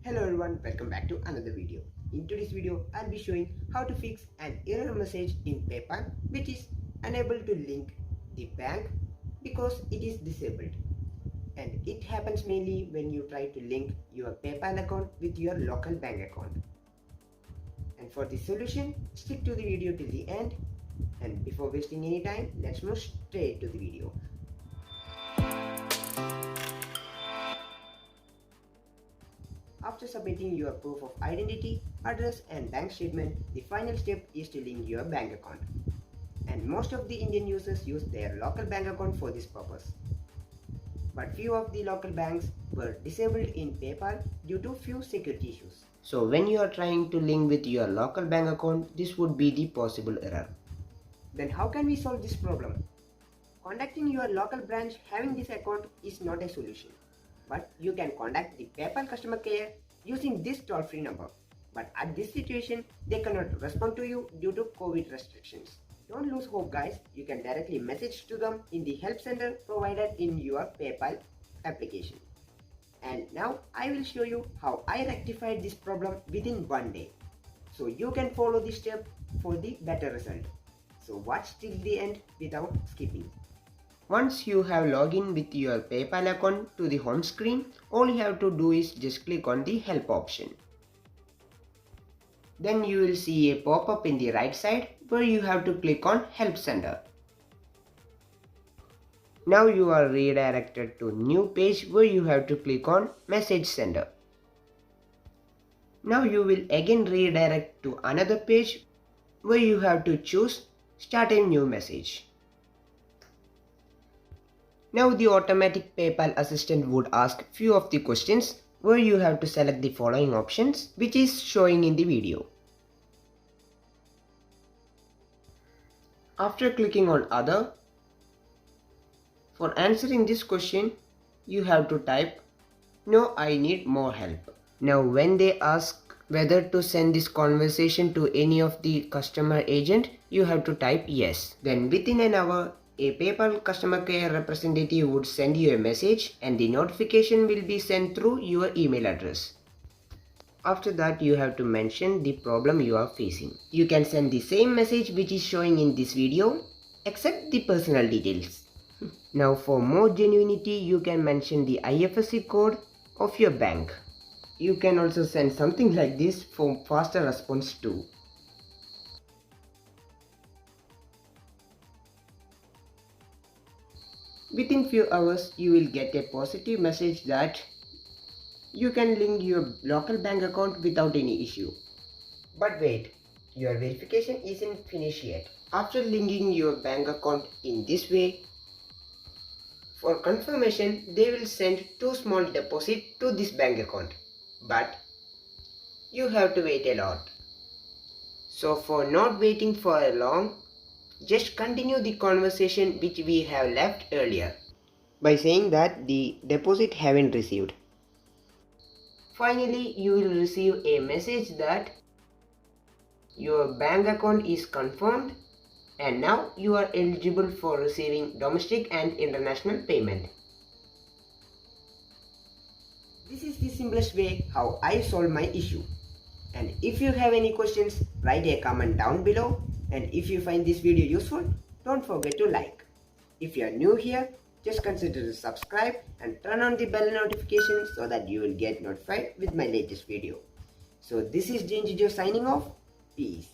Hello everyone, welcome back to another video. In today's video, I'll be showing how to fix an error message in PayPal which is unable to link the bank because it is disabled. And it happens mainly when you try to link your PayPal account with your local bank account. And for the solution, stick to the video till the end. And before wasting any time, let's move straight to the video. After submitting your proof of identity, address and bank statement, the final step is to link your bank account. And most of the Indian users use their local bank account for this purpose. But few of the local banks were disabled in PayPal due to few security issues. So when you are trying to link with your local bank account, this would be the possible error. Then how can we solve this problem? Contacting your local branch having this account is not a solution. But you can contact the PayPal customer care using this toll-free number. But at this situation, they cannot respond to you due to COVID restrictions. Don't lose hope guys, you can directly message to them in the help center provided in your PayPal application. And now I will show you how I rectified this problem within one day. So you can follow this step for the better result. So watch till the end without skipping. Once you have logged in with your PayPal account to the home screen, all you have to do is just click on the help option. Then you will see a pop-up in the right side where you have to click on help center. Now you are redirected to new page where you have to click on message sender. Now you will again redirect to another page where you have to choose start a new message. Now the automatic PayPal assistant would ask few of the questions where you have to select the following options which is showing in the video. After clicking on other, for answering this question you have to type no, I need more help. Now when they ask whether to send this conversation to any of the customer agent, you have to type yes. Then within an hour, a PayPal customer care representative would send you a message and the notification will be sent through your email address. After that, you have to mention the problem you are facing. You can send the same message which is showing in this video except the personal details. Now for more genuinity, you can mention the IFSC code of your bank. You can also send something like this for faster response too. Within few hours, you will get a positive message that you can link your local bank account without any issue. But wait, your verification isn't finished yet. After linking your bank account in this way, for confirmation, they will send 2 small deposits to this bank account. But you have to wait a lot. So for not waiting for a long, just continue the conversation which we have left earlier by saying that the deposit haven't received. Finally, you will receive a message that your bank account is confirmed and now you are eligible for receiving domestic and international payment. This is the simplest way how I solve my issue. And if you have any questions, write a comment down below. And if you find this video useful, don't forget to like. If you are new here, just consider to subscribe and turn on the bell notification so that you will get notified with my latest video. So this is Jane Jijo signing off. Peace.